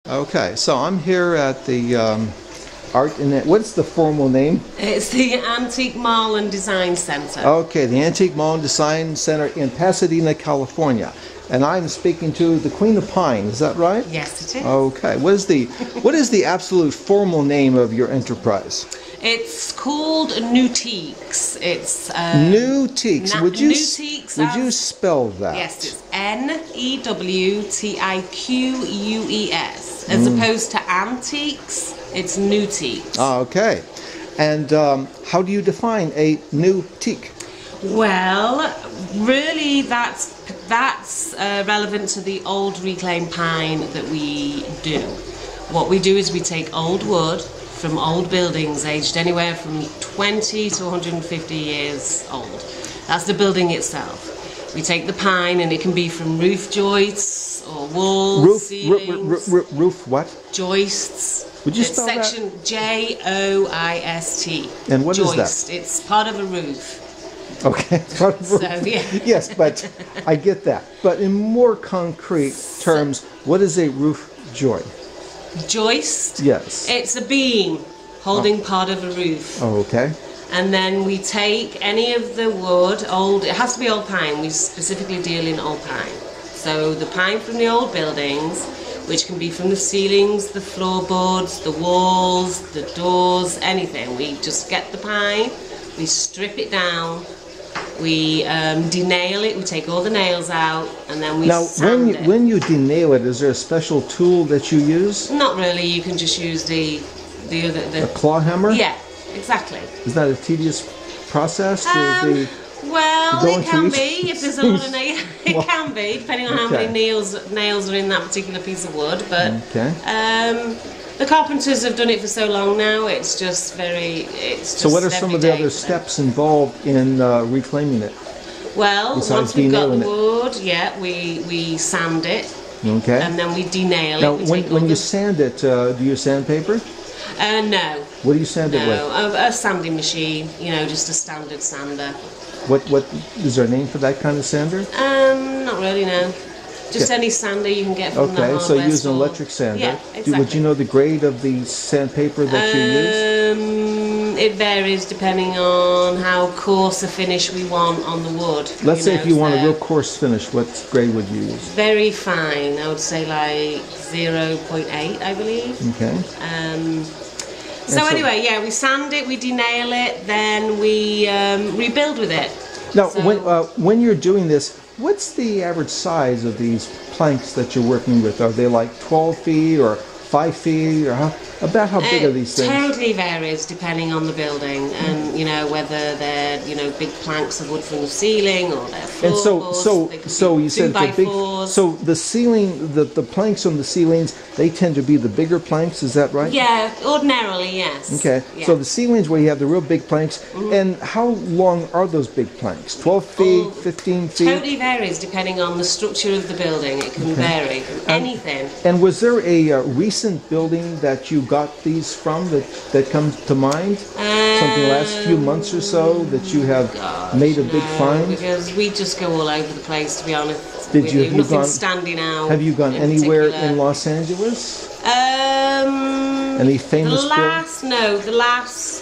Okay, so I'm here at the Art and what's the formal name? It's the Antique Mall and Design Center. Okay, the Antique Mall and Design Center in Pasadena, California. And I'm speaking to the Queen of Pine, is that right? Yes, it is. Okay, what is the absolute formal name of your enterprise? It's called Newtiques. It's Newtiques. Would you spell that? Yes, it's Newtiques, as opposed to antiques. It's Newtiques. Okay, and how do you define a Newtique? Well, really, that's relevant to the old reclaimed pine that we do. What we do is we take old wood from old buildings aged anywhere from 20 to 150 years old. That's the building itself. We take the pine, and it can be from roof joists or walls, ceilings. Roof what? Joists. Would you spell that? Section Joist. And what joist. is that? It's part of a roof. Okay. So, yeah. Yes, but I get that. But in more concrete terms, what is a roof joist? Joist? Yes. It's a beam holding part of a roof. Oh, okay. And then we take any of the wood, it has to be old pine. We specifically deal in old pine. So the pine from the old buildings, which can be from the ceilings, the floorboards, the walls, the doors, anything. We just get the pine, we strip it down, we denail it, we take all the nails out, and then we sand it. Now, when you denail it, is there a special tool that you use? Not really. You can just use the claw hammer? Yeah, exactly. Is that a tedious process? Well, it can be if there's a lot of nails. It can be, depending on how many nails are in that particular piece of wood. But the carpenters have done it for so long now. It's just So, what are some of the other steps involved in reclaiming it? Well, once we've got the wood, we sand it. Okay. And then we denail it. Now, when you sand it, do you sandpaper? No. What do you sand it with? A sanding machine. Just a standard sander. What is there a name for that kind of sander? Not really, no. Just any sander you can get from the hardware so you use an electric sander. Yeah, exactly. Would you know the grade of the sandpaper that you use? It varies depending on how coarse a finish we want on the wood. Let's say if you want a real coarse finish, what grade would you use? Very fine. I would say like 0.8, I believe. Okay. So anyway, we sand it, we denail it, then we rebuild with it. Now, when you're doing this, what's the average size of these planks that you're working with? Are they like 12 feet or 5 feet, or about how big are these things? It totally varies depending on the building, and whether they're big planks of wood from the ceiling or they're floorboards. And so you said it's a big. So the ceiling, the planks on the ceilings, they tend to be the bigger planks. Is that right? Yeah, ordinarily, yes. Okay. Yeah. So the ceilings where you have the real big planks, and how long are those big planks? 12 feet, 15 feet. Totally varies depending on the structure of the building. It can vary from anything. And was there a recent building that you got these from that comes to mind? Something last few months or so that you have made a big find? Because we just go all over the place, to be honest. Nothing standing out. Have you gone anywhere in Los Angeles? Any famous buildings? No, the last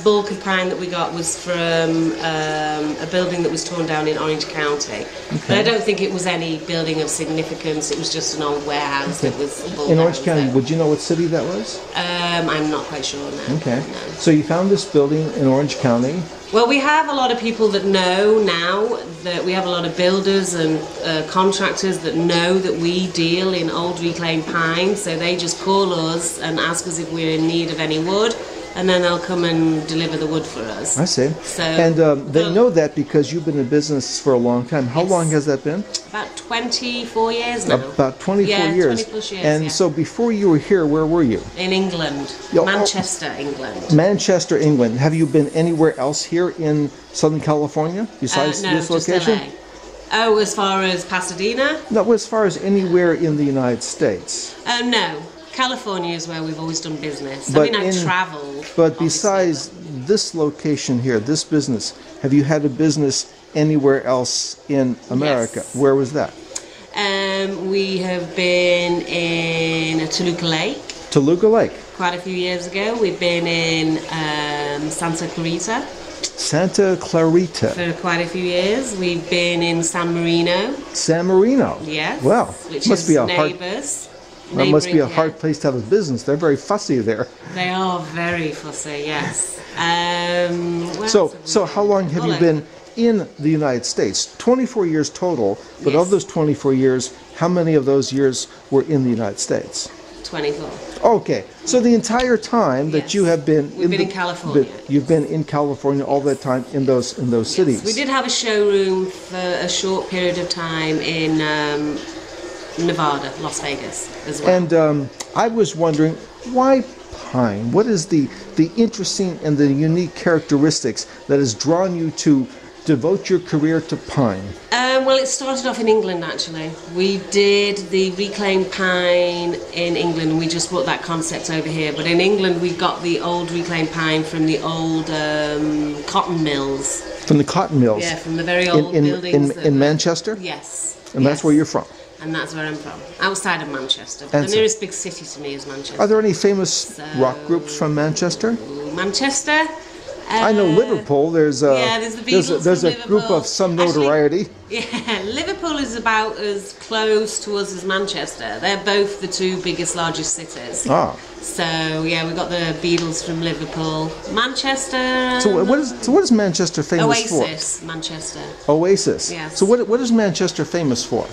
bulk of pine that we got was from a building that was torn down in Orange County. Okay. But I don't think it was any building of significance. It was just an old warehouse that was in Orange County. Would you know what city that was? I'm not quite sure now. Okay. No. So you found this building in Orange County. Well, we have a lot of people that know now that we have a lot of builders and contractors that know that we deal in old reclaimed pine, so they just call us and ask us if we're in need of any wood, and then they'll come and deliver the wood for us. I see. So, and they know that because you've been in business for a long time. How long has that been? About 24 years now. About 24 years. 20 plus years. And so before you were here, where were you? In England. Manchester, England. Manchester, England. Have you been anywhere else here in Southern California besides this location? Just LA. Oh, as far as Pasadena? No, as far as anywhere in the United States. No. California is where we've always done business. But I've traveled. But besides this location here, this business, have you had a business anywhere else in America? Yes. Where was that? We have been in Toluca Lake Toluca Lake, quite a few years ago. We've been in Santa Clarita Santa Clarita, for quite a few years. We've been in San Marino. San Marino. Yes. Well, which must is be a hard. neighbours. That must be a Neighbouring, hard place to have a business. They're very fussy there. They are very fussy, yes. Where So, else have we so how long have All you over. been in the United States? 24 years total, but Yes. of those 24 years, how many of those years were in the United States? 24. Okay, so the entire time that Yes. you have been We've been the- in California. you've been in California all that time in those cities. We did have a showroom for a short period of time in Nevada, Las Vegas, as well. And I was wondering, why pine? What is the interesting and the unique characteristics that has drawn you to devote your career to pine? Well, it started off in England, actually. We did the reclaimed pine in England. We just brought that concept over here. But in England, we got the old reclaimed pine from the old cotton mills. From the cotton mills Yeah, from the very old buildings. that in were- Manchester? Yes. And that's yes. where you're from. And that's where I'm from, outside of Manchester. And The so- nearest big city to me is Manchester. Are there any famous rock groups from Manchester? Manchester. I know Liverpool. There's a yeah, there's the Beatles there's from a group Liverpool. of some Actually, notoriety. Yeah, Liverpool is about as close to us as Manchester. They're both the two biggest, largest cities. Ah, So yeah, we got the Beatles from Liverpool, Manchester. so what is Manchester famous Oasis, Manchester. for? Oasis. Yes. So what is Manchester famous for?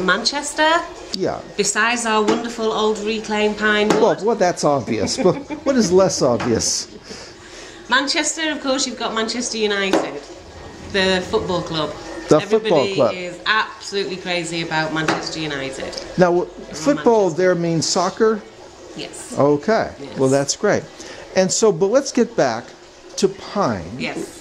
Manchester. Yeah. Besides our wonderful old reclaimed pine wood. Well, that's obvious. But what is less obvious? Manchester, of course, you've got Manchester United, the football club. The football club. Everybody is absolutely crazy about Manchester United. Now, football there means soccer. Yes. Okay. Yes. Well, that's great. And so, but let's get back to pine. Yes.